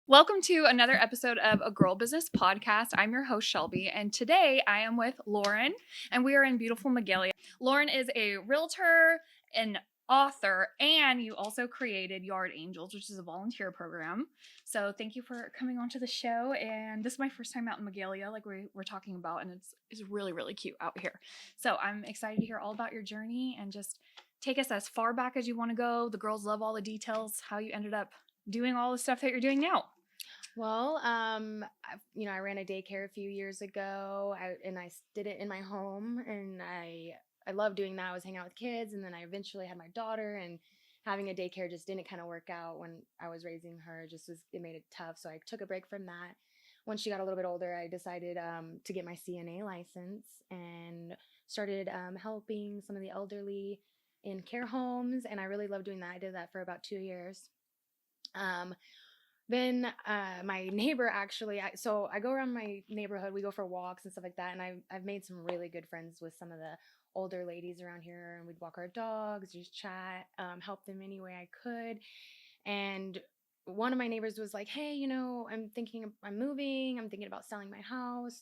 Welcome to another episode of A Girl Business Podcast. I'm your host, Shelby, and today I am with Lauren, and we are in beautiful Magalia. Lauren is a realtor, an author, and you also created Yard Angels, which is a volunteer program. So thank you for coming onto the show. And this is my first time out in Magalia, like we were talking about, and it's really, really cute out here. So I'm excited to hear all about your journey and just take us as far back as you want to go. The girls love all the details, how you ended up doing all the stuff that you're doing now. Well, I ran a daycare a few years ago, and did it in my home, and I love doing that. I was hanging out with kids, and then I eventually had my daughter, and having a daycare just didn't kind of work out when I was raising her. It made it tough, so I took a break from that. When she got a little bit older, I decided to get my CNA license and started helping some of the elderly in care homes, and I really love doing that. I did that for about 2 years. Um, then my neighbor actually, so I go around my neighborhood. We go for walks and stuff like that, and I've made some really good friends with some of the older ladies around here, and we'd walk our dogs, just chat, help them any way I could. And one of my neighbors was like, "Hey, I'm moving. I'm thinking about selling my house.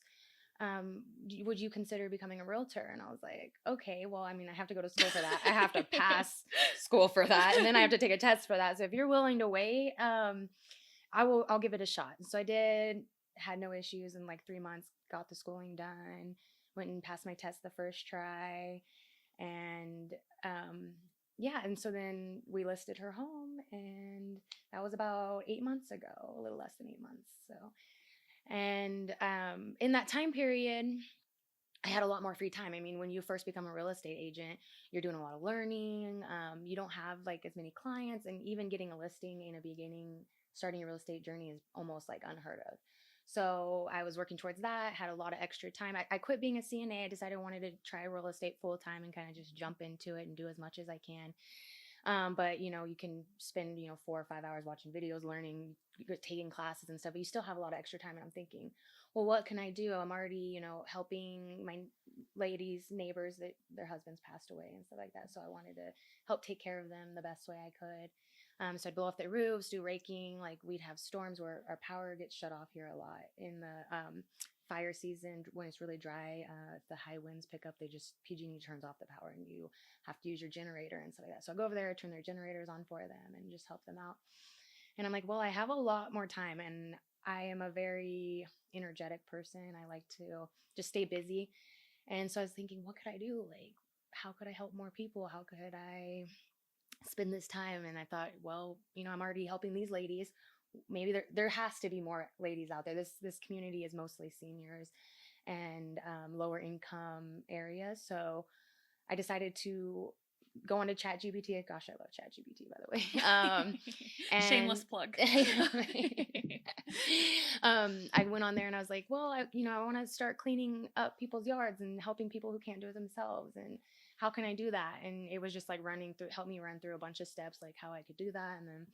Would you consider becoming a realtor?" And I was like, "Okay, well, I mean, I have to go to school for that. I have to pass school for that, and then I have to take a test for that. So if you're willing to wait, I'll give it a shot." And so I did, had no issues in like 3 months, got the schooling done, went and passed my test the first try. And yeah, and so then we listed her home, and that was about 8 months ago, a little less than 8 months. So, and in that time period, I had a lot more free time. I mean, when you first become a real estate agent, you're doing a lot of learning. You don't have like as many clients, and even getting a listing in a beginning, starting a real estate journey is almost like unheard of. So I was working towards that, had a lot of extra time. I quit being a CNA. I decided I wanted to try real estate full time and kind of just jump into it and do as much as I can. But you can spend 4 or 5 hours watching videos, learning, taking classes and stuff, but you still have a lot of extra time. And I'm thinking, well, what can I do? I'm already helping my ladies, neighbors that their husbands passed away and stuff like that. So I wanted to help take care of them the best way I could. So I'd blow off their roofs, do raking. Like, we'd have storms where our power gets shut off here a lot in the fire season. When it's really dry, if the high winds pick up, they just PG&E turns off the power, and you have to use your generator and stuff like that. So I go over there, turn their generators on for them, and just help them out. And I'm like, well, I have a lot more time, and I am a very energetic person. I like to just stay busy. And so I was thinking, what could I do? Like, how could I help more people? How could I spend this time? And I thought, well, I'm already helping these ladies. Maybe there has to be more ladies out there. This community is mostly seniors and lower income areas. So I decided to go on to Chat GPT. Gosh, I love Chat GPT, by the way. And Shameless plug. I went on there and I was like, well, I want to start cleaning up people's yards and helping people who can't do it themselves. And how can I do that? And it was just like help me run through a bunch of steps, like how I could do that. And then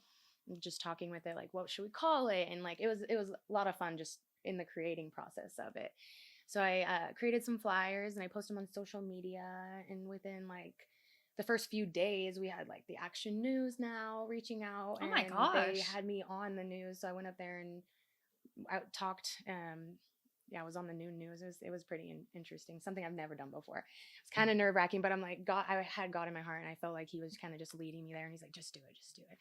just talking with it, like, what should we call it? And like, it was a lot of fun just in the creating process of it. So I created some flyers and I posted them on social media. And within like the first few days, we had like the Action News now reaching out, Oh my and they gosh. had me on the news. So I went up there and I talked. Yeah, I was on the noon news. It was pretty interesting. Something I've never done before. It's kind of nerve wracking, but I'm like, God, I had God in my heart, and I felt like He was kind of just leading me there. And He's like, just do it, just do it.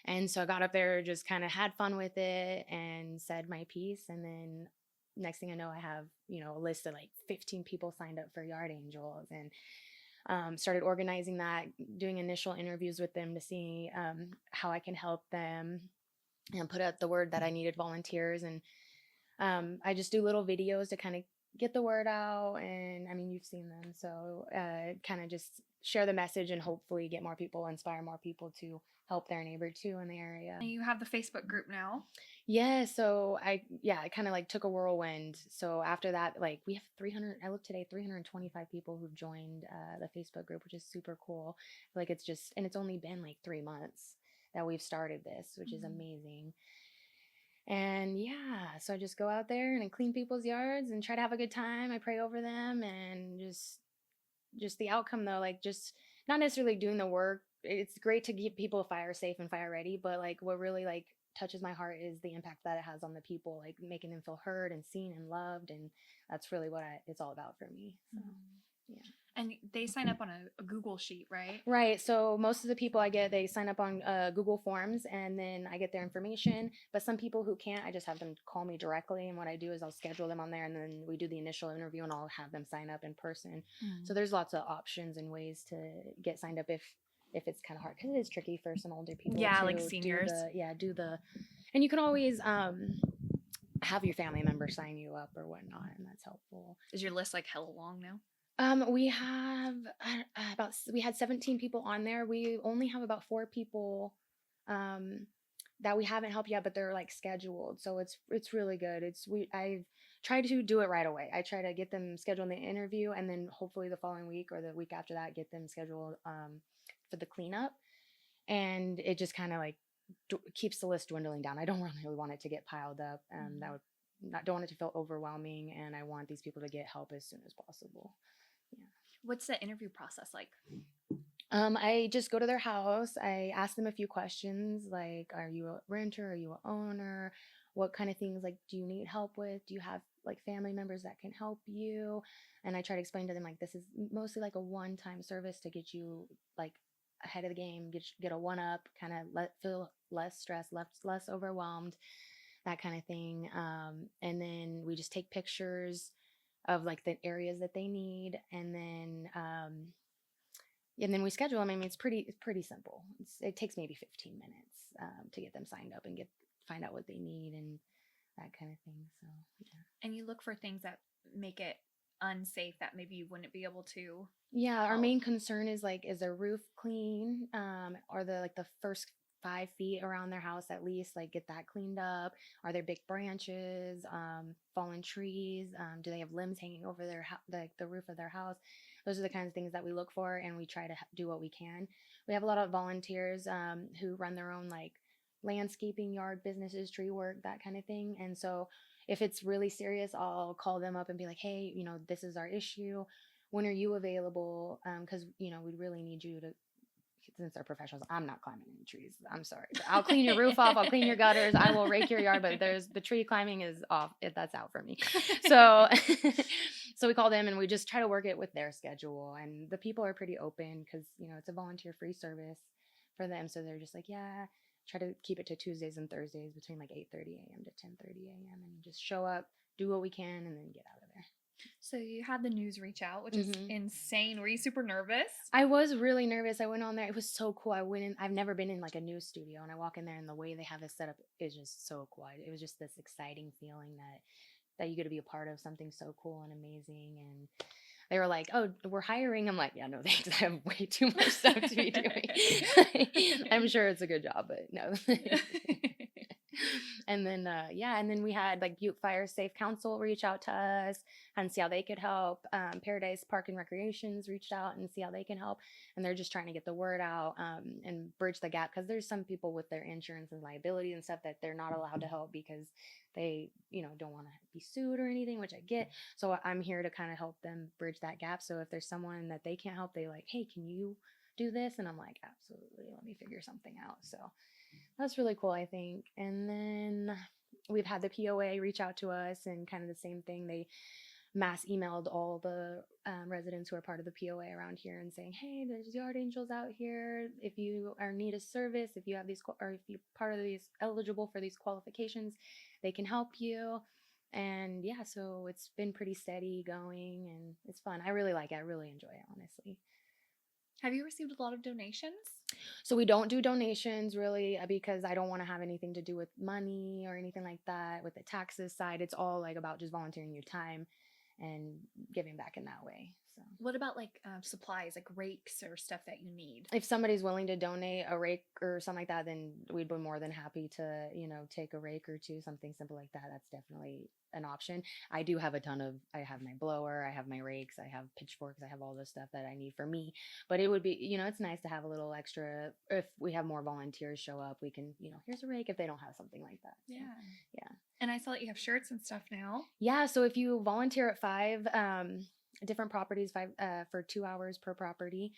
And so I got up there, just kind of had fun with it, and said my piece. And then next thing I know, I have a list of like 15 people signed up for Yard Angels, and started organizing that, doing initial interviews with them to see how I can help them, and put out the word that I needed volunteers. And I just do little videos to kind of get the word out. And I mean, you've seen them. So kind of just share the message and hopefully get more people, inspire more people to help their neighbor too in the area. You have the Facebook group now. Yeah, so I kind of like took a whirlwind. So after that, like, we have 300, I looked today, 325 people who've joined the Facebook group, which is super cool. Like, it's only been like 3 months that we've started this, which is amazing. And yeah, so I just go out there and I clean people's yards and try to have a good time. I pray over them, and just the outcome though, like, just not necessarily doing the work. It's great to keep people fire safe and fire ready, but like, what really like touches my heart is the impact that it has on the people, like making them feel heard and seen and loved, and that's really what it's all about for me. So yeah. And they sign up on a Google sheet, right? Right. So most of the people I get, they sign up on Google Forms, and then I get their information. But some people who can't, I just have them call me directly. And what I do is I'll schedule them on there, and then we do the initial interview, and I'll have them sign up in person. So there's lots of options and ways to get signed up if it's kind of hard, because it is tricky for some older people to like seniors. do the, and you can always have your family member sign you up or whatnot, and that's helpful. Is your list like hella long now? We have we had 17 people on there. We only have about 4 people that we haven't helped yet, but they're like scheduled. So it's really good. I've tried to do it right away. I try to get them scheduled in the interview, and then hopefully the following week or the week after that get them scheduled for the cleanup. And it just kind of like keeps the list dwindling down. I don't really want it to get piled up. That would don't want it to feel overwhelming, and I want these people to get help as soon as possible. Yeah. What's the interview process like? I just go to their house. I ask them a few questions like, are you a renter? Are you an owner? What kind of things like do you need help with? Do you have like family members that can help you? And I try to explain to them like this is mostly like a one-time service to get you like ahead of the game, get a one-up, kind of feel less stressed, less overwhelmed, that kind of thing. And then we just take pictures of like the areas that they need, and then we schedule them. I mean, it's pretty simple. It takes maybe 15 minutes to get them signed up and find out what they need and that kind of thing. So yeah. And you look for things that make it unsafe that maybe you wouldn't be able to. Yeah, our main concern is like, is their roof clean? Or the first 5 feet around their house at least, like get that cleaned up. Are there big branches, fallen trees? Do they have limbs hanging over the roof of their house? Those are the kinds of things that we look for, and we try to do what we can. We have a lot of volunteers who run their own like landscaping, yard businesses, tree work, that kind of thing. And so if it's really serious, I'll call them up and be like, hey, this is our issue. When are you available? Because we really need you to, since they're professionals. I'm not climbing any trees. I'm sorry. I'll clean your roof off. I'll clean your gutters. I will rake your yard, but the tree climbing is off. That's out for me. So, so we call them and we just try to work it with their schedule. And the people are pretty open because, it's a volunteer free service for them. So they're just like, yeah, try to keep it to Tuesdays and Thursdays between like 8:30 a.m. to 10:30 a.m. and just show up, do what we can, and then get out of there. So you had the news reach out, which is insane. Were you super nervous? I was really nervous. I went on there. It was so cool. I went in. I've never been in like a news studio, and I walk in there, and the way they have it set up is just so cool. It was just this exciting feeling that you get to be a part of something so cool and amazing. And they were like, "Oh, we're hiring." I'm like, "Yeah, no, thanks. I have way too much stuff to be doing." I'm sure it's a good job, but no. And then and then we had like Butte Fire Safe Council reach out to us and see how they could help. Paradise Park and Recreations reached out and see how they can help, and they're just trying to get the word out and bridge the gap, because there's some people with their insurance and liability and stuff that they're not allowed to help because they don't want to be sued or anything, which I get. So I'm here to kind of help them bridge that gap. So if there's someone that they can't help, they like, hey, can you do this? And I'm like, absolutely, let me figure something out. So that's really cool, I think. And then we've had the POA reach out to us and kind of the same thing. They mass emailed all the residents who are part of the POA around here and saying, hey, there's yard angels out here. If you are need a service, if you have these, or if you're part of these eligible for these qualifications, they can help you. And yeah, so it's been pretty steady going, and it's fun. I really like it. I really enjoy it, honestly. Have you received a lot of donations? So we don't do donations really, because I don't want to have anything to do with money or anything like that. With the taxes side, it's all like about just volunteering your time and giving back in that way. So what about like supplies, like rakes or stuff that you need? If somebody's willing to donate a rake or something like that, then we'd be more than happy to, take a rake or two, something simple like that. That's definitely an option. I have my blower, I have my rakes, I have pitchforks, I have all the stuff that I need for me. But it would be, it's nice to have a little extra. If we have more volunteers show up, we can, here's a rake if they don't have something like that. So, yeah. And I saw that you have shirts and stuff now. Yeah. So if you volunteer at 5 different properties, for 2 hours per property,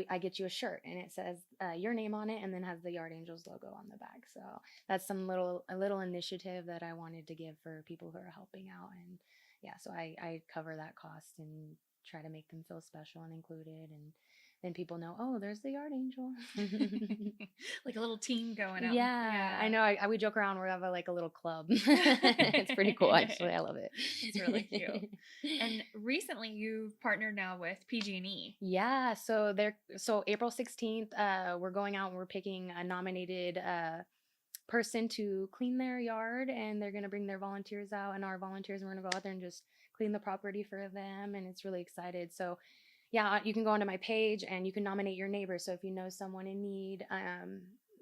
I get you a shirt and it says your name on it and then has the Yard Angels logo on the back. So that's a little initiative that I wanted to give for people who are helping out. And yeah, so I cover that cost and try to make them feel special and included. And then people know, oh, there's the Yard Angel. Like a little team going out. Yeah, I Yeah. know. We joke around. We have like a little club. It's pretty cool, actually. I love it. It's really cute. And recently you've partnered now with PG&E. Yeah, so April 16th, we're going out and we're picking a nominated person to clean their yard, and they're gonna bring their volunteers out, and our volunteers are gonna go out there and just clean the property for them, and it's really excited. So yeah, you can go onto my page and you can nominate your neighbor. So if you know someone in need,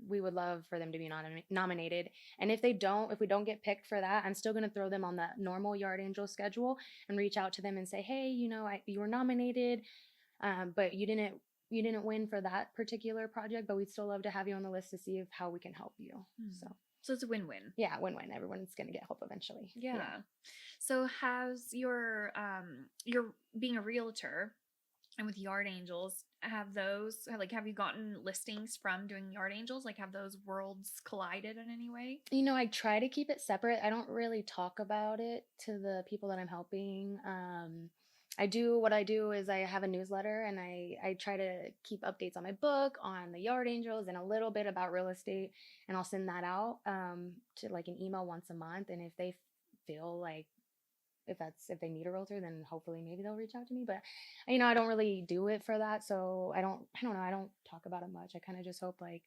we would love for them to be nominated. And if we don't get picked for that, I'm still going to throw them on the normal Yard Angel schedule and reach out to them and say, hey, you were nominated, but you didn't win for that particular project, but we'd still love to have you on the list to see if how we can help you. So it's a win-win. Yeah, win-win. Everyone's going to get help eventually. Yeah. So has your being a realtor and with Yard Angels, have you gotten listings from doing Yard Angels? Like, have those worlds collided in any way? I try to keep it separate. I don't really talk about it to the people that I'm helping. What I do is I have a newsletter and I try to keep updates on my book, on the Yard Angels, and a little bit about real estate. And I'll send that out to like an email once a month. And if they feel like if they need a realtor, then hopefully maybe they'll reach out to me. But I don't really do it for that, so I don't know, I don't talk about it much. I kind of just hope like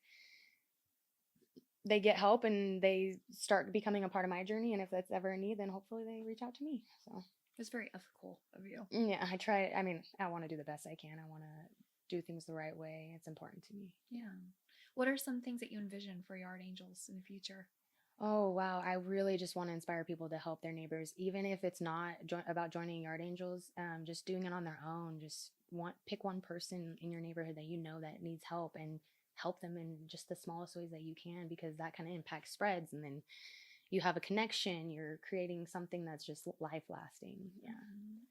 they get help and they start becoming a part of my journey, and if that's ever a need, then hopefully they reach out to me. So it's very ethical of you. Yeah, I try. I mean, I want to do the best I can. I want to do things the right way. It's important to me. Yeah. What are some things that you envision for Yard Angels in the future? Oh, wow. I really just want to inspire people to help their neighbors, even if it's not about joining Yard Angels, just doing it on their own. Just pick one person in your neighborhood that that needs help and help them in just the smallest ways that you can, because that kind of impact spreads. And then you have a connection, you're creating something that's just life lasting. Yeah.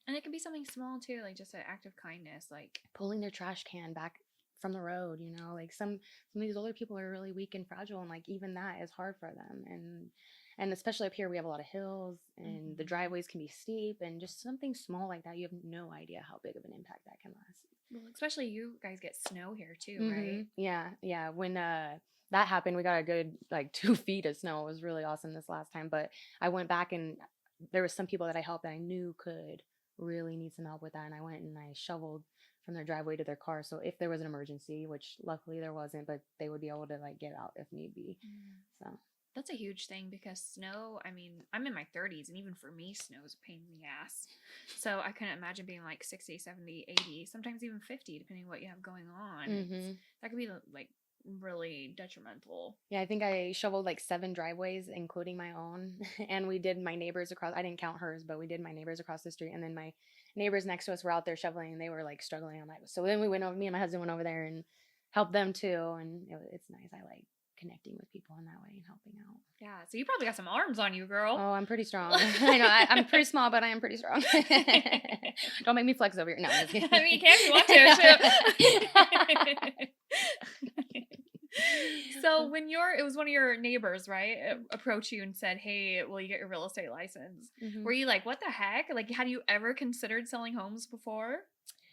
And it can be something small too, like just an act of kindness, like pulling their trash can back from the road. Like some of these older people are really weak and fragile, and like even that is hard for them. And especially up here, we have a lot of hills, and the driveways can be steep, and just something small like that, you have no idea how big of an impact that can last. Well, especially you guys get snow here too, right? Yeah. When that happened, we got a good like 2 feet of snow. It was really awesome this last time. But I went back and there was some people that I helped that I knew could really need some help with that, and I went and I shoveled from their driveway to their car, so if there was an emergency, which luckily there wasn't, but they would be able to like get out if need be. So that's a huge thing, because snow, I mean, I'm in my 30s, and even for me, snow is a pain in the ass. So I couldn't imagine being like 60, 70, 80, sometimes even 50, depending on what you have going on. That could be like really detrimental. Yeah, I think I shoveled like 7 driveways, including my own. And we did my neighbors across, I didn't count hers, but we did my neighbors across the street. And then my neighbors next to us were out there shoveling, and they were like struggling on that. So then me and my husband went over there and helped them too. And it's nice. I like connecting with people in that way and helping out. Yeah, so you probably got some arms on you, girl. Oh, I'm pretty strong. I know, I'm pretty small, but I am pretty strong. Don't make me flex over here. No, I'm just kidding. I mean, you can if you want to. So when it was one of your neighbors, right, approached you and said, hey, will you get your real estate license? Were you like, what the heck? Like, had you ever considered selling homes before?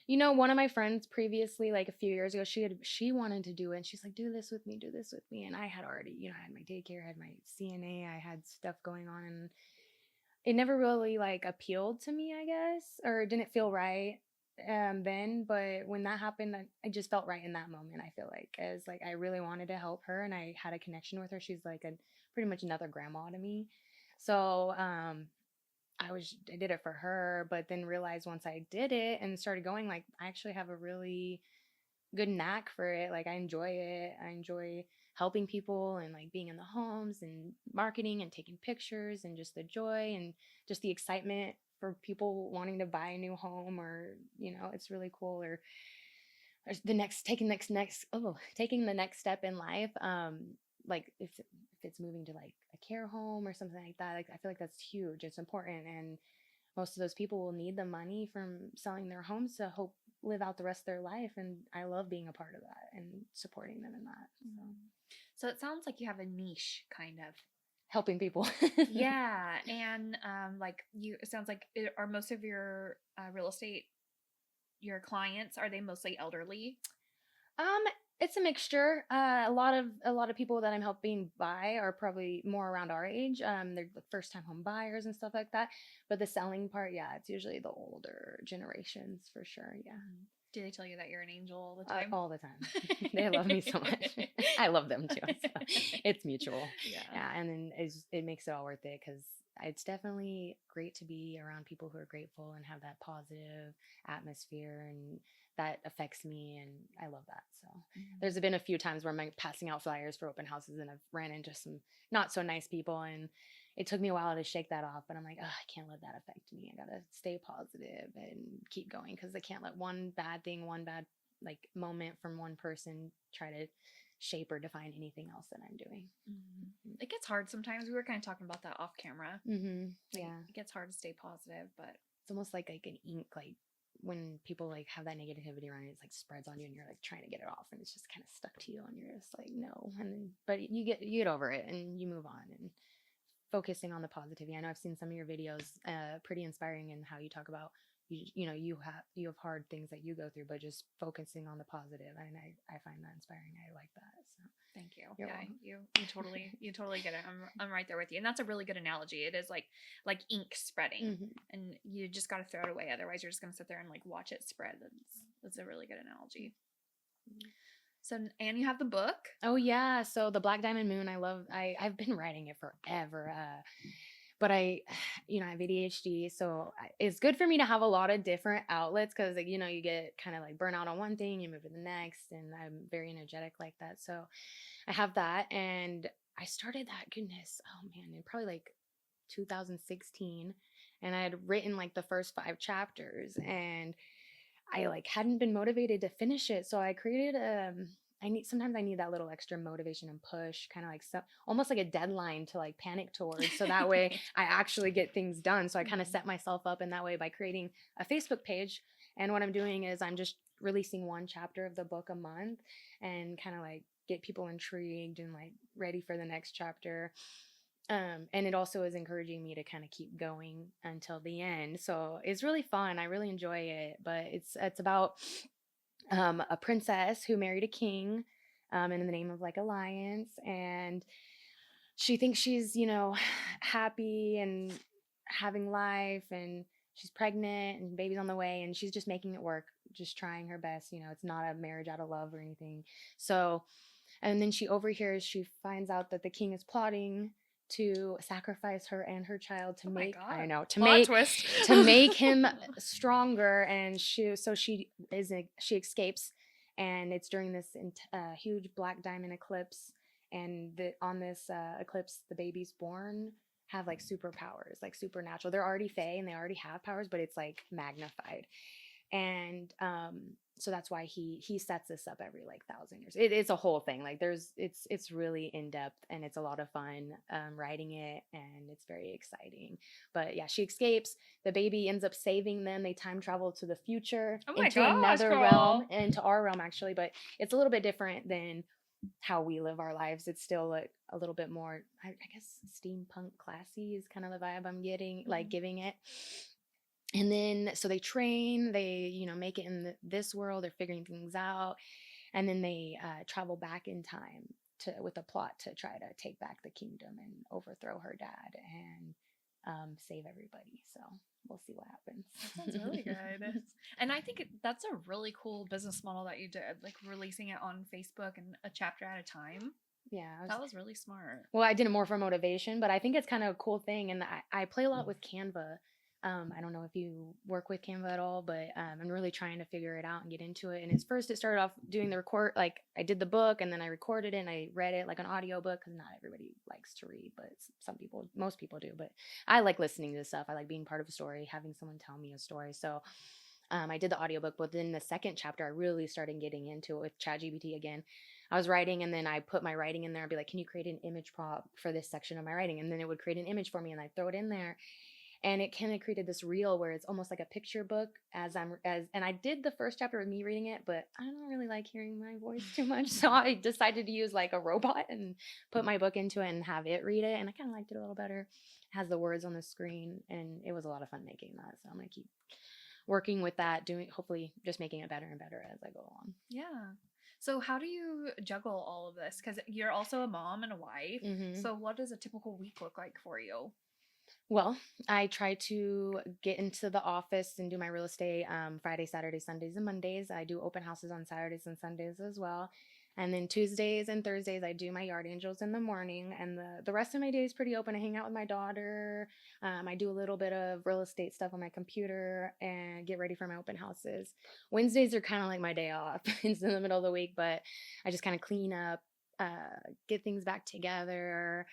One of my friends previously, like a few years ago, she wanted to do it, and she's like, do this with me. And I had already, I had my daycare, I had my CNA, I had stuff going on, and it never really like appealed to me, I guess, or it didn't feel right then. But when that happened, I just felt right in that moment. I feel like, as like I really wanted to help her, and I had a connection with her. She's like pretty much another grandma to me. So I did it for her, but then realized once I did it and started going, like I actually have a really good knack for it. Like I enjoy it. I enjoy helping people and like being in the homes and marketing and taking pictures, and just the joy and just the excitement for people wanting to buy a new home, or it's really cool. Or taking the next step in life. Like if it's moving to like a care home or something like that, like I feel like that's huge. It's important, and most of those people will need the money from selling their homes to live out the rest of their life. And I love being a part of that and supporting them in that. So. So it sounds like you have a niche kind of. Helping people. Yeah. And it sounds like are most of your real estate, your clients, are they mostly elderly? Um, it's a mixture. A lot of people that I'm helping buy are probably more around our age. They're the first time home buyers and stuff like that. But the selling part, yeah, it's usually the older generations for sure. Yeah. Do they tell you that you're an angel all the time? All the time. They love me so much. I love them too. So it's mutual. Yeah. And then it makes it all worth it because it's definitely great to be around people who are grateful and have that positive atmosphere, and that affects me, and I love that. So there's been a few times where I'm passing out flyers for open houses and I've ran into some not so nice people, and it took me a while to shake that off, but I'm like, oh, I can't let that affect me. I gotta stay positive and keep going because I can't let one bad thing, one bad like moment from one person try to shape or define anything else that I'm doing. It gets hard sometimes. We were kind of talking about that off camera. Yeah, it gets hard to stay positive, but it's almost like an ink, like when people like have that negativity around it, it's like spreads on you and you're like trying to get it off and it's just kind of stuck to you and you're just like no. And then but you get over it and you move on and focusing on the positivity. I know I've seen some of your videos, pretty inspiring in how you talk about you have hard things that you go through, but just focusing on the positive, and I find that inspiring. I like that. So thank you. You're Yeah, welcome. you totally get it. I'm right there with you, and that's a really good analogy. It is like ink spreading, and you just got to throw it away. Otherwise, you're just gonna sit there and like watch it spread. That's a really good analogy. So, and you have the book. Oh yeah, so the Black Diamond Moon. I've been writing it forever. But I have ADHD, so it's good for me to have a lot of different outlets because you get kind of like burnout on one thing, you move to the next, and I'm very energetic like that. So I have that, and I started that, goodness, oh man, in probably like 2016, and I had written like the first 5 chapters, and I like hadn't been motivated to finish it, so I created sometimes I need that little extra motivation and push, kind of like almost like a deadline to like panic towards, so that way I actually get things done. So I kind of set myself up in that way by creating a Facebook page, and what I'm doing is I'm just releasing 1 chapter of the book a month and kind of like get people intrigued and like ready for the next chapter. And it also is encouraging me to kind of keep going until the end. So it's really fun. I really enjoy it. But it's about a princess who married a king, and in the name of like alliance, and she thinks she's happy and having life, and she's pregnant and baby's on the way, and she's just making it work, just trying her best. It's not a marriage out of love or anything. So, and then she finds out that the king is plotting to sacrifice her and her child to make I know to Plot make twist. to make him stronger, and she escapes, and it's during this huge black diamond eclipse, and on this eclipse the babies born have like superpowers, like supernatural. They're already fae and they already have powers, but it's like magnified. And so that's why he sets this up every like 1,000 years. It's a whole thing. Like it's really in depth, and it's a lot of fun writing it, and it's very exciting. But yeah, she escapes. The baby ends up saving them. They time travel to the future, into another realm, into our realm actually. But it's a little bit different than how we live our lives. It's still like a little bit more, I guess, steampunk classy is kind of the vibe I'm getting, like giving it. And then so they train, they make it in this world, they're figuring things out, and then they travel back in time with a plot to try to take back the kingdom and overthrow her dad and save everybody. So we'll see what happens. That sounds really good. And I think that's a really cool business model that you did, like releasing it on Facebook and a chapter at a time. Yeah, that was really smart. Well, I did it more for motivation, but I think it's kind of a cool thing, and I play a lot with Canva. I don't know if you work with Canva at all, but I'm really trying to figure it out and get into it. And it started off doing the record, like I did the book and then I recorded it and I read it like an audio book, because not everybody likes to read, but most people do. But I like listening to stuff. I like being part of a story, having someone tell me a story. So I did the audiobook, but then the second chapter, I really started getting into it with ChatGPT again. I was writing, and then I put my writing in there. I'd be like, can you create an image prompt for this section of my writing? And then it would create an image for me, and I'd throw it in there. and it kind of created this reel where it's almost like a picture book and I did the first chapter with me reading it, but I don't really like hearing my voice too much, so I decided to use like a robot and put my book into it and have it read it, and I kind of liked it a little better. It has the words on the screen, and it was a lot of fun making that, so I'm going to keep working with that, doing, hopefully just making it better and better as I go along. Yeah. So how do you juggle all of this? Because you're also a mom and a wife. Hmm. So what does a typical week look like for you? Well, I try to get into the office and do my real estate Friday, Saturday, Sundays, and Mondays. I do open houses on Saturdays and Sundays as well. And then Tuesdays and Thursdays, I do my yard angels in the morning. And the rest of my day is pretty open. I hang out with my daughter. I do a little bit of real estate stuff on my computer and get ready for my open houses. Wednesdays are kind of like my day off. It's in the middle of the week, but I just kind of clean up, get things back together,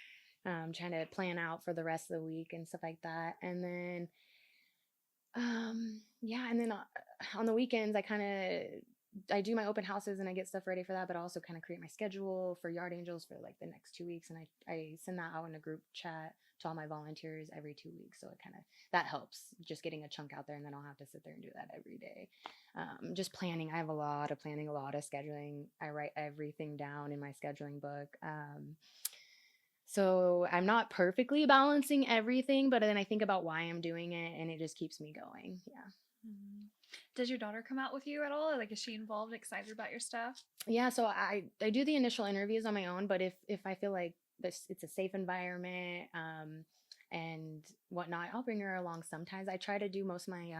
trying to plan out for the rest of the week and stuff like that. And then, yeah, and then on the weekends, I do my open houses and I get stuff ready for that, but I also kind of create my schedule for Yard Angels for like the next 2 weeks, and I send that out in a group chat to all my volunteers every 2 weeks. So it kind of that helps, just getting a chunk out there, and then I'll have to sit there and do that every day. Just planning. I have a lot of planning, a lot of scheduling. I write everything down in my scheduling book. So I'm not perfectly balancing everything, but then I think about why I'm doing it, and it just keeps me going. Yeah. Mhm. Does your daughter come out with you at all? Like, is she involved, excited about your stuff? Yeah, so I do the initial interviews on my own, but if I feel like this it's a safe environment, and whatnot, I'll bring her along sometimes. I try to do most of my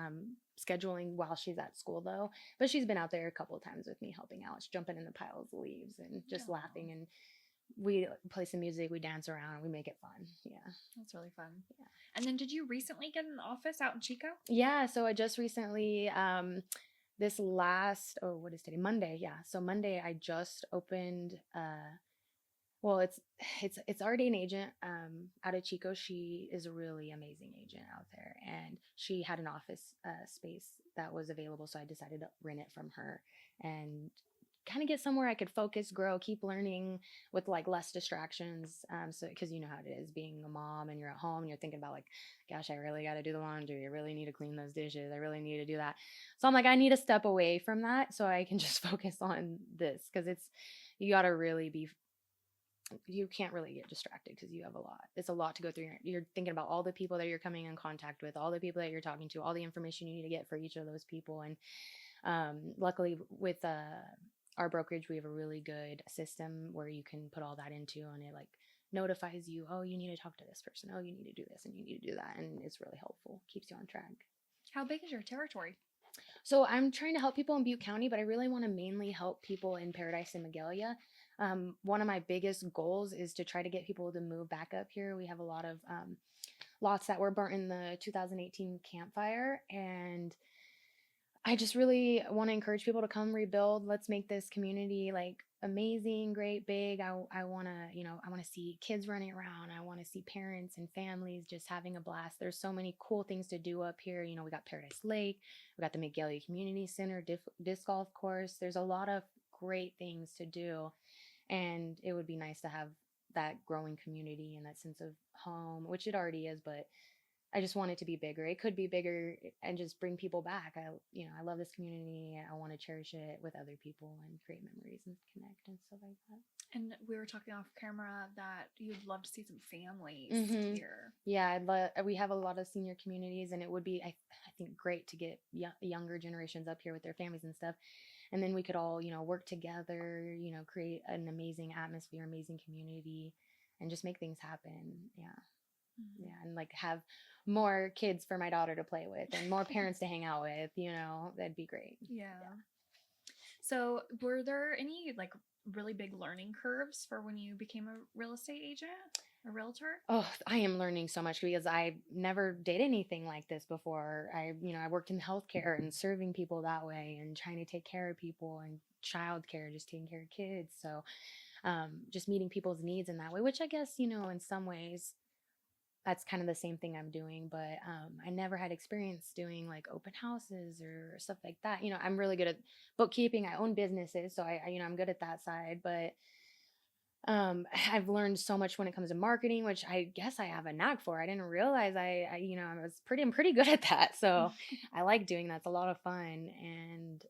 scheduling while she's at school though, but she's been out there a couple of times with me helping out. She's jumping in the piles of leaves and just Oh, laughing, and we play some music, we dance around, and we make it fun. Yeah. that's really fun. And then did you recently get an office out in Chico? Yeah, so I just recently this last, oh, what is today? Monday. Yeah. So Monday I just opened well, it's already an agent out of Chico. She is a really amazing agent out there, and she had an office space that was available, so I decided to rent it from her and kind of get somewhere I could focus, grow, keep learning with like less distractions. So because you know how it is being a mom and you're at home and you're thinking about like, gosh, I really got to do the laundry. I really need to clean those dishes. I really need to do that. So I'm like, I need to step away from that so I can just focus on this, because you got to really be, you can't really get distracted because you have a lot. It's a lot to go through. You're thinking about all the people that you're coming in contact with, all the people that you're talking to, all the information you need to get for each of those people. And luckily, with our brokerage, we have a really good system where you can put all that into, and it like notifies you, oh, you need to talk to this person, oh, you need to do this, and you need to do that, and it's really helpful. Keeps you on track. How big is your territory? So I'm trying to help people in Butte County, but I really want to mainly help people in Paradise and Magalia. One of my biggest goals is to try to get people to move back up here. We have a lot of lots that were burnt in the 2018 Camp Fire, and I just really want to encourage people to come rebuild. Let's make this community like amazing, great, big. I want to, I want to see kids running around. I want to see parents and families just having a blast. There's so many cool things to do up here. We got Paradise Lake, we got the Magalia Community Center, disc golf course. There's a lot of great things to do, and it would be nice to have that growing community and that sense of home, which it already is, but I just want it to be bigger. It could be bigger and just bring people back. I love this community. I want to cherish it with other people and create memories and connect and stuff like that. And we were talking off camera that you'd love to see some families Mm-hmm. here. Yeah, we have a lot of senior communities, and it would be, I think, great to get younger generations up here with their families and stuff. And then we could all, work together, create an amazing atmosphere, amazing community, and just make things happen. Yeah. Mhm. Yeah, and like have more kids for my daughter to play with and more parents to hang out with, that'd be great. Yeah. So, were there any like really big learning curves for when you became a real estate agent, a realtor? Oh, I am learning so much because I never did anything like this before. I worked in healthcare and serving people that way and trying to take care of people and childcare, just taking care of kids. So, just meeting people's needs in that way, which I guess, in some ways that's kind of the same thing I'm doing, but I never had experience doing like open houses or stuff like that. I'm really good at bookkeeping. I own businesses, so I'm good at that side, but I've learned so much when it comes to marketing, which I guess I have a knack for. I didn't realize I'm pretty good at that. So I like doing that. It's a lot of fun. And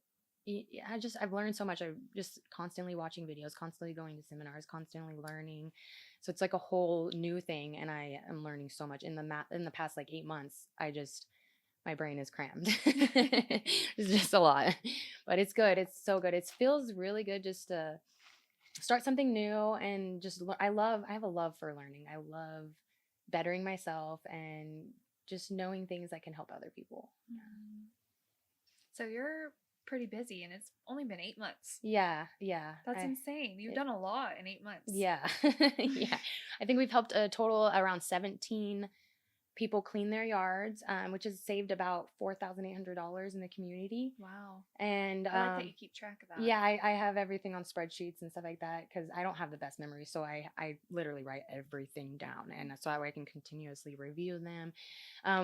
yeah, I've learned so much. I'm just constantly watching videos, constantly going to seminars, constantly learning. So it's like a whole new thing. And I am learning so much in the past like 8 months. My brain is crammed. It's just a lot, but it's good. It's so good. It feels really good just to start something new and I have a love for learning. I love bettering myself and just knowing things that can help other people. Mhm. So you're pretty busy, and it's only been 8 months. Yeah. That's insane. You've done a lot in 8 months. Yeah. Yeah. I think we've helped a total around 17 people clean their yards, which has saved about $4,800 in the community. Wow. And I like that you keep track of that. yeah, I have everything on spreadsheets and stuff like that because I don't have the best memory. So I literally write everything down. And so that way I can continuously review them.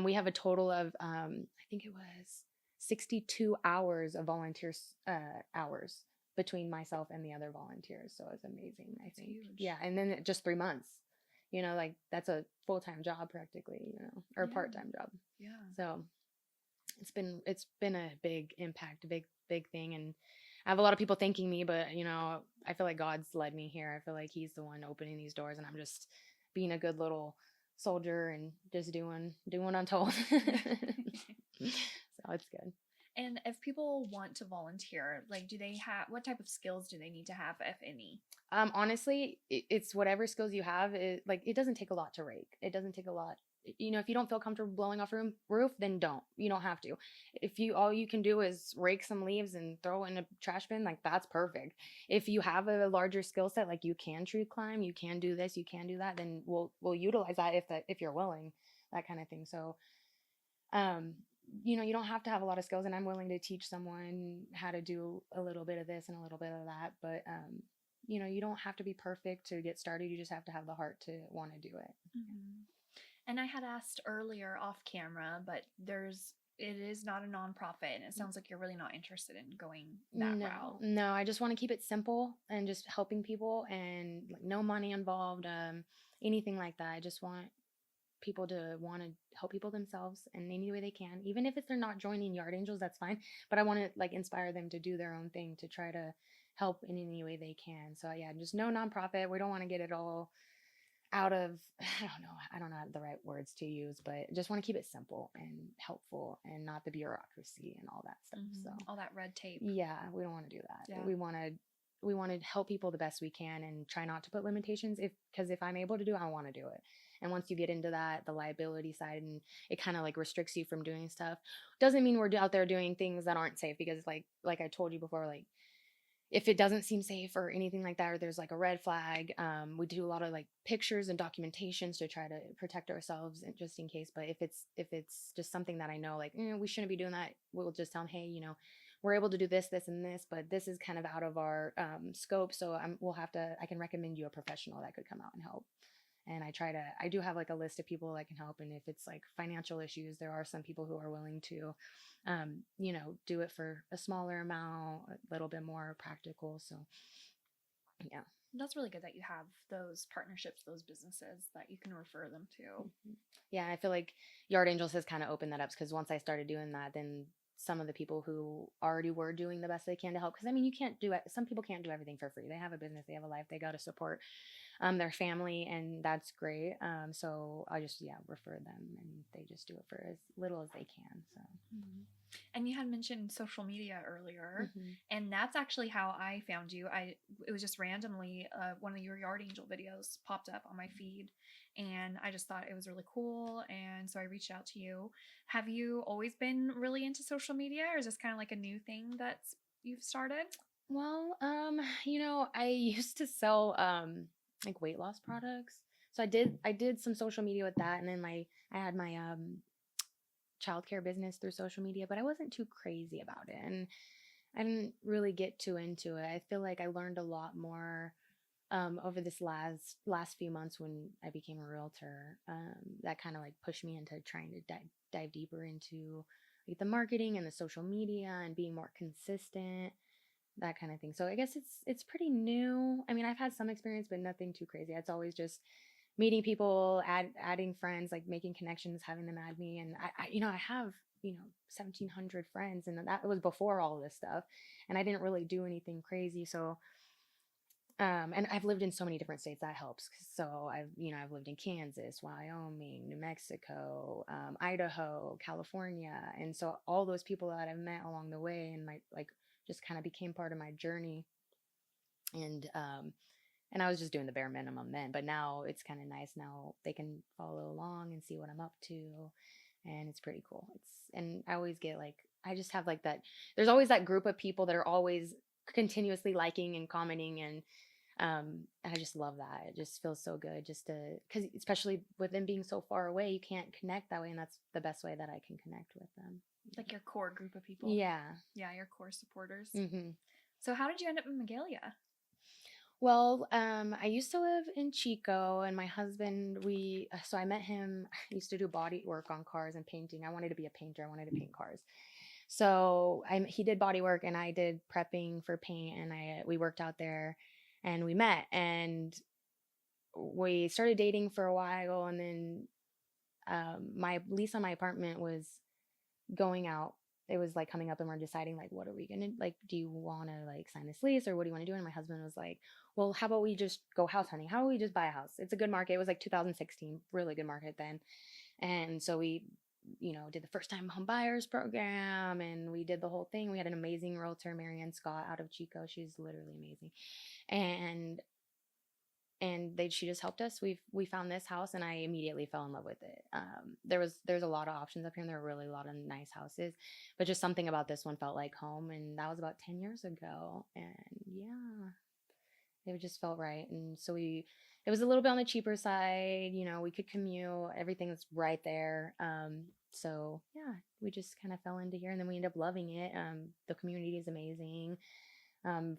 We have a total of, I think it was 62 hours of hours between myself and the other volunteers. So it's amazing, I That's think. huge. Yeah. And then just 3 months, like that's a full-time job practically, or a Yeah. part-time job. Yeah. So it's been a big impact, a big thing, and I have a lot of people thanking me, but I feel like God's led me here. I feel like He's the one opening these doors, and I'm just being a good little soldier and just doing what I'm told. So it's good. And if people want to volunteer, like, do they have what type of skills do they need to have, if any? Honestly, it's whatever skills you have. It doesn't take a lot to rake. It doesn't take a lot. If you don't feel comfortable blowing off a roof, then don't. You don't have to. If you all you can do is rake some leaves and throw it in a trash bin, like that's perfect. If you have a larger skill set, like you can tree climb, you can do this, you can do that, then we'll utilize that if you're willing, that kind of thing. So um you don't have to have a lot of skills, and I'm willing to teach someone how to do a little bit of this and a little bit of that, but you don't have to be perfect to get started. You just have to have the heart to want to do it. Mm-hmm. And I had asked earlier off camera, but it is not a nonprofit, and it sounds like you're really not interested in going that No, route. no, I just want to keep it simple and just helping people and like no money involved, anything like that. I just want people to want to help people themselves in any way they can, even if they're not joining Yard Angels, that's fine, but I want to like inspire them to do their own thing, to try to help in any way they can. So yeah, just no nonprofit. We don't want to get it all out of I don't know the right words to use, but just want to keep it simple and helpful and not the bureaucracy and all that stuff. So Mm-hmm. All that red tape. yeah, we don't want to do that. Yeah. We want to help people the best we can and try not to put limitations, because if I'm able to do it, I want to do it. And once you get into that, the liability side, and it kind of like restricts you from doing stuff, doesn't mean we're out there doing things that aren't safe, because like I told you before, like if it doesn't seem safe or anything like that, or there's like a red flag, we do a lot of like pictures and documentations to try to protect ourselves and just in case. But if it's just something that I know, like we shouldn't be doing that, we'll just tell them, hey, we're able to do this and this, but this is kind of out of our scope, so I can recommend you a professional that could come out and help. And I do have like a list of people that can help, and if it's like financial issues, there are some people who are willing to do it for a smaller amount, a little bit more practical. So yeah. That's really good that you have those partnerships, those businesses that you can refer them to. Mhm. Yeah, I feel like Yard Angels has kind of opened that up, because once I started doing that, then some of the people who already were doing the best they can to help, because I mean, you can't do it. Some people can't do everything for free. They have a business, they have a life, they got to support their family, and that's great. So I just refer them, and they just do it for as little as they can. So. Mhm. And you had mentioned social media earlier, Mm-hmm. and that's actually how I found you. It was just randomly one of your Yard Angel videos popped up on my feed, and I just thought it was really cool, and so I reached out to you. Have you always been really into social media, or is this kind of like a new thing that's you've started? Well, I used to sell like weight loss products. So I did some social media with that, and then I had my childcare business through social media, but I wasn't too crazy about it, and I didn't really get too into it. I feel like I learned a lot more over this last few months when I became a realtor. That kind of like pushed me into trying to dive deeper into like the marketing and the social media and being more consistent. that kind of thing. So I guess it's pretty new. I mean, I've had some experience, but nothing too crazy. It's always just meeting people, adding friends, like making connections, having them add me. And I have, 1,700 friends, and that was before all this stuff. And I didn't really do anything crazy. So, and I've lived in so many different states, that helps. So I've lived in Kansas, Wyoming, New Mexico, Idaho, California. And so all those people that I've met along the way and my, like, just kind of became part of my journey. And I was just doing the bare minimum then, but now it's kind of nice. Now they can follow along and see what I'm up to, and it's pretty cool. And I always get like, I just have like that. There's always that group of people that are always continuously liking and commenting, and I just love that. It just feels so good just to, because especially with them being so far away, you can't connect that way, and that's the best way that I can connect with them. Like your core group of people. Yeah. Yeah, your core supporters. Mm-hmm. So how did you end up in Magalia? Well, I used to live in Chico, and my husband, so I met him. I used to do body work on cars and painting. I wanted to be a painter. I wanted to paint cars. So he did body work, and I did prepping for paint, and we worked out there, and we met, and we started dating for a while, and then my lease on my apartment was going out. It was like coming up, and we're deciding like, what are we gonna like? Do you want to like sign this lease, or what do you want to do? And my husband was like, well, how about we just go house hunting? How about we just buy a house? It's a good market. It was like 2016, really good market then. And so we, did the first time home buyers program, and we did the whole thing. We had an amazing realtor, Marianne Scott, out of Chico. She's literally amazing. And she just helped us. We found this house, and I immediately fell in love with it. There's a lot of options up here, and there are really a lot of nice houses, but just something about this one felt like home, and that was about 10 years ago. And yeah, it just felt right. And so it was a little bit on the cheaper side. We could commute. Everything's right there. So yeah, we just kind of fell into here, and then we ended up loving it. The community is amazing.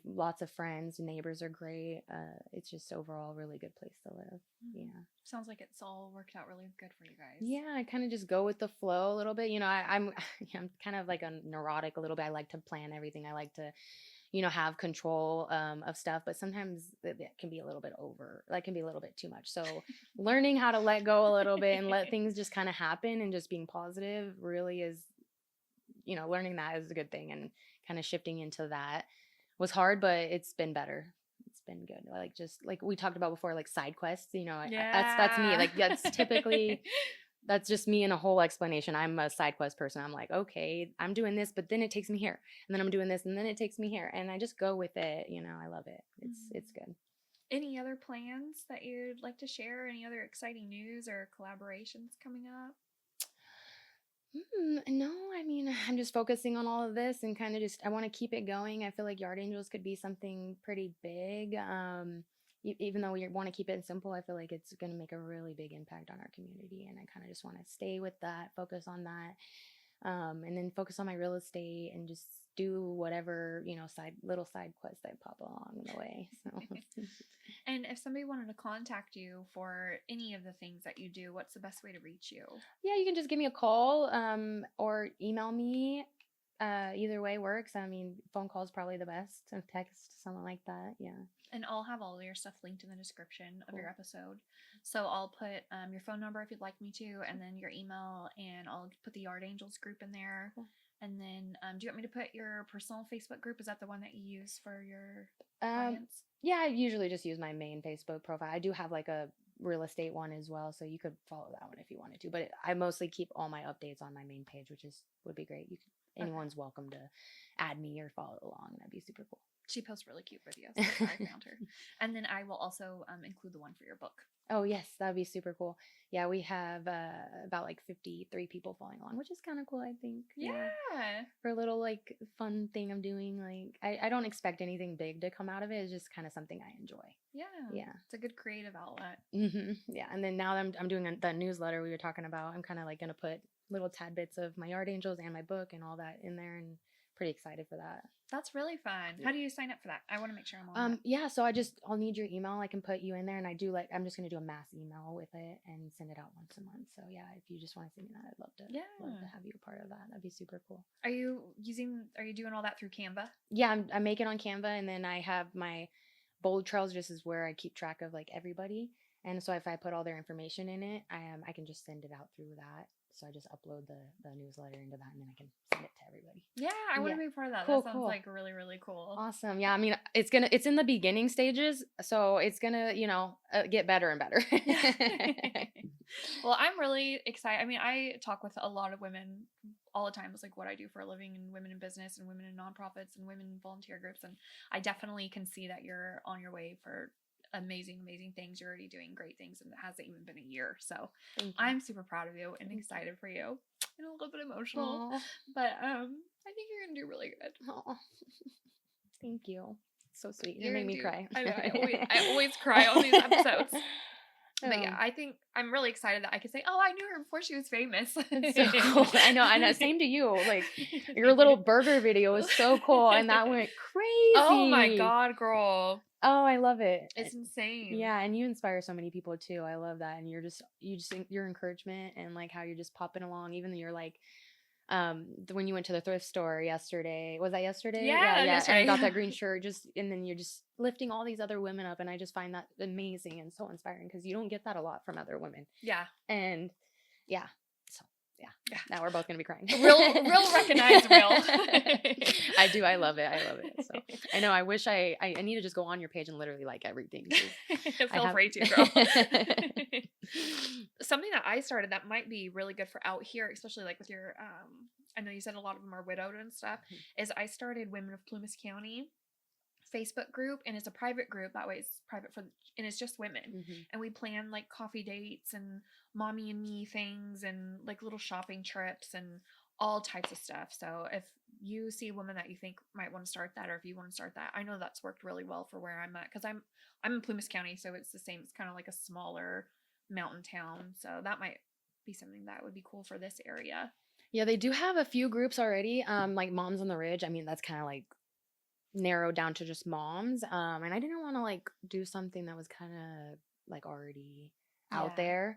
Lots of friends, neighbors are great. It's just overall a really good place to live. Yeah. Sounds like it's all worked out really good for you guys. Yeah, I kind of just go with the flow a little bit. I'm kind of like a neurotic a little bit. I like to plan everything. I like to, have control of stuff, but sometimes it can be a little bit can be a little bit too much. So learning how to let go a little bit and let things just kind of happen, and just being positive really is, learning that is a good thing, and kind of shifting into that was hard, but it's been better. It's been good. Like, just like we talked about before, like side quests, that's me. Like, that's just me in a whole explanation. I'm a side quest person. I'm like, okay, I'm doing this, but then it takes me here, and then I'm doing this, and then it takes me here, and I just go with it. I love it. It's good. Any other plans that you'd like to share? Any other exciting news or collaborations coming up? No, I mean, I'm just focusing on all of this, and kind of just, I want to keep it going. I feel like Yard Angels could be something pretty big. Even though we want to keep it simple, I feel like it's going to make a really big impact on our community. And I kind of just want to stay with that, focus on that, and then focus on my real estate, and just do whatever, little side quests that pop along the way. So. And if somebody wanted to contact you for any of the things that you do, what's the best way to reach you? Yeah, you can just give me a call, or email me. Either way works. I mean, phone call is probably the best. And text, something like that. Yeah. And I'll have all of your stuff linked in the description of your episode. So I'll put your phone number if you'd like me to, and then your email, and I'll put the Yard Angels group in there. Cool. And then do you want me to put your personal Facebook group? Is that the one that you use for your clients? Yeah, I usually just use my main Facebook profile. I do have like a real estate one as well, so you could follow that one if you wanted to. But I mostly keep all my updates on my main page, which would be great. Anyone's welcome to add me or follow along. That'd be super cool. She posts really cute videos. That's where I found her. And then I will also include the one for your book. Oh, yes. That'd be super cool. Yeah, we have about like 53 people following along, which is kind of cool, I think. Yeah. For a little like fun thing I'm doing. Like, I don't expect anything big to come out of it. It's just kind of something I enjoy. Yeah. Yeah. It's a good creative outlet. Mm-hmm. Yeah. And then now that I'm doing the newsletter we were talking about, I'm kind of like going to put little tad bits of my Yard Angels and my book and all that in there, and pretty excited for that. That's really fun. Yeah. How do you sign up for that? I want to make sure I'm on that. Yeah, so I'll need your email. I can put you in there, and I'm just gonna do a mass email with it and send it out once a month. So yeah, if you just want to send me that, I'd love to have you a part of that. That'd be super cool. Are you doing all that through Canva? Yeah, I make it on Canva, and then I have my bold trails just is where I keep track of like everybody. And so if I put all their information in it, I can just send it out through that. So I just upload the newsletter into that, and then I can send it to everybody. Yeah, I want to be a part of that. Cool, That sounds like really, really cool. Awesome. Yeah, I mean, it's in the beginning stages, so it's gonna, get better and better. Well, I'm really excited. I mean, I talk with a lot of women all the time. It's like what I do for a living, and women in business and women in nonprofits and women in volunteer groups. And I definitely can see that you're on your way for amazing things. You're already doing great things, and it hasn't even been a year. So I'm super proud of you and excited for you. And a little bit emotional. Aww. But I think you're gonna do really good. Aww. Thank you. So sweet. You made me cry. I know. I always cry on these episodes. But yeah, I think I'm really excited that I could say, "Oh, I knew her before she was famous." It's so cool. I know. Same to you. Like your little burger video was so cool, and that went crazy. Oh my god, girl! Oh, I love it. It's insane. Yeah, and you inspire so many people too. I love that, and your encouragement and like how you're just popping along, even though you're like. When you went to the thrift store yesterday, was that yesterday? Yeah. Yesterday. And got that green shirt, and then you're just lifting all these other women up, and I just find that amazing and so inspiring because you don't get that a lot from other women. Yeah. And yeah, so yeah. Now we're both gonna be crying. Real recognize real. I do. I love it. So I know. I wish I need to just go on your page and literally like everything. Feel free to, girl. Something that I started that might be really good for out here, especially like with your I know you said a lot of them are widowed and stuff, is I started Women of Plumas County Facebook group, and it's a private group. That way it's private and it's just women. And we plan like coffee dates and mommy and me things and like little shopping trips and all types of stuff. So if you see a woman that you think might want to start that, or if you want to start that, I know that's worked really well for where I'm at, because I'm in Plumas County, so it's the same. It's kind of like a smaller mountain town, so that might be something that would be cool for this area. Yeah, they do have a few groups already, like Moms on the Ridge. I mean, that's kind of like narrowed down to just moms, and I didn't want to like do something that was kind of like already out there.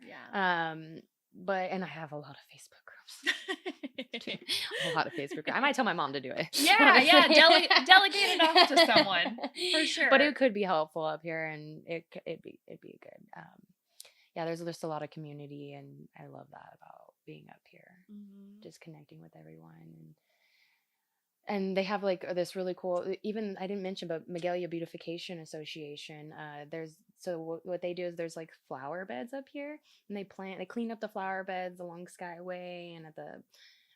But and I have a lot of Facebook groups. A lot of Facebook groups. I might tell my mom to do it. Delegate it off to someone for sure. But it could be helpful up here, and it'd be good. There's just a lot of community, and I love that about being up here. Just connecting with everyone, and they have like this really cool, even I didn't mention, but Magalia Beautification Association. What they do is there's like flower beds up here, and they clean up the flower beds along Skyway and at the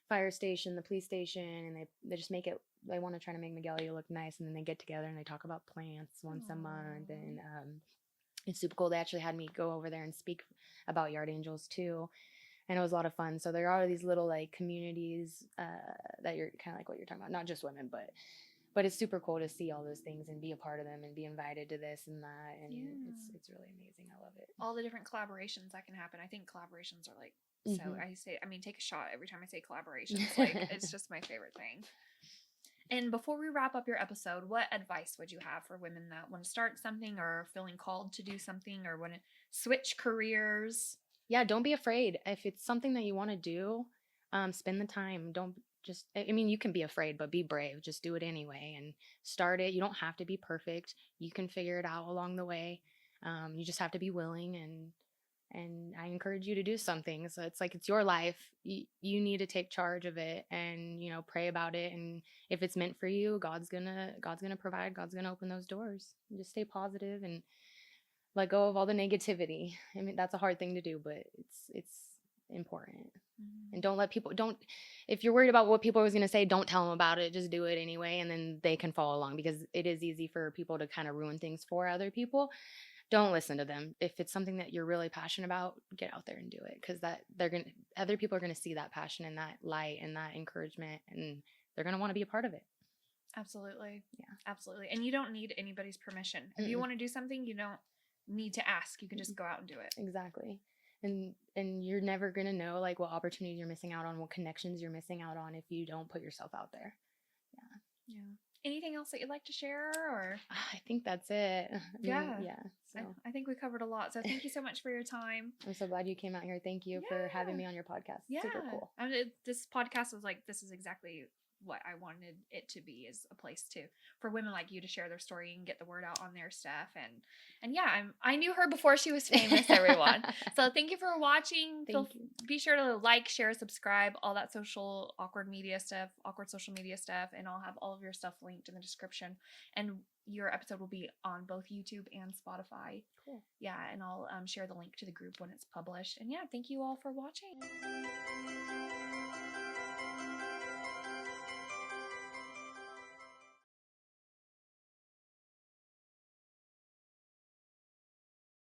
fire station, the police station, and they just make it. They want to try to make Magalia look nice, and then they get together and they talk about plants once a month, and it's super cool. They actually had me go over there and speak about yard angels too. And it was a lot of fun. So there are these little like communities that you're kind of like what you're talking about, not just women, but it's super cool to see all those things and be a part of them and be invited to this and that. And it's really amazing. I love it. All the different collaborations that can happen. I think collaborations are like, so take a shot every time I say collaborations. Like it's just my favorite thing. And before we wrap up your episode, what advice would you have for women that want to start something or feeling called to do something or want to switch careers? Yeah, don't be afraid. If it's something that you want to do, spend the time. Don't just, I mean, you can be afraid, but be brave. Just do it anyway and start it. You don't have to be perfect. You can figure it out along the way. You just have to be willing, and I encourage you to do something. So it's like, it's your life. You need to take charge of it and, pray about it. And if it's meant for you, God's gonna provide. God's gonna open those doors. Just stay positive and let go of all the negativity. I mean, that's a hard thing to do, but it's important. And don't let people, if you're worried about what people are going to say, don't tell them about it. Just do it anyway. And then they can follow along, because it is easy for people to kind of ruin things for other people. Don't listen to them. If it's something that you're really passionate about, get out there and do it. Because other people are going to see that passion and that light and that encouragement, and they're going to want to be a part of it. Absolutely. Yeah, absolutely. And you don't need anybody's permission. If you want to do something, you don't need to ask. You can just go out and do it. Exactly. And you're never going to know like what opportunities you're missing out on, what connections you're missing out on if you don't put yourself out there. Yeah. Anything else that you'd like to share, or? I think that's it. I mean, Yeah. yeah. So I think we covered a lot. So thank you so much for your time. I'm so glad you came out here. Thank you for having Yeah. me on your podcast. Yeah. Super cool. And this podcast was like, this is exactly what I wanted it to be, is a place to for women like you to share their story and get the word out on their stuff. And yeah, I knew her before she was famous, everyone. So thank you for watching. Thank you. Be sure to like, share, subscribe, all that awkward social media stuff, and I'll have all of your stuff linked in the description. And your episode will be on both YouTube and Spotify. Cool. Yeah, and I'll share the link to the group when it's published. And yeah, thank you all for watching.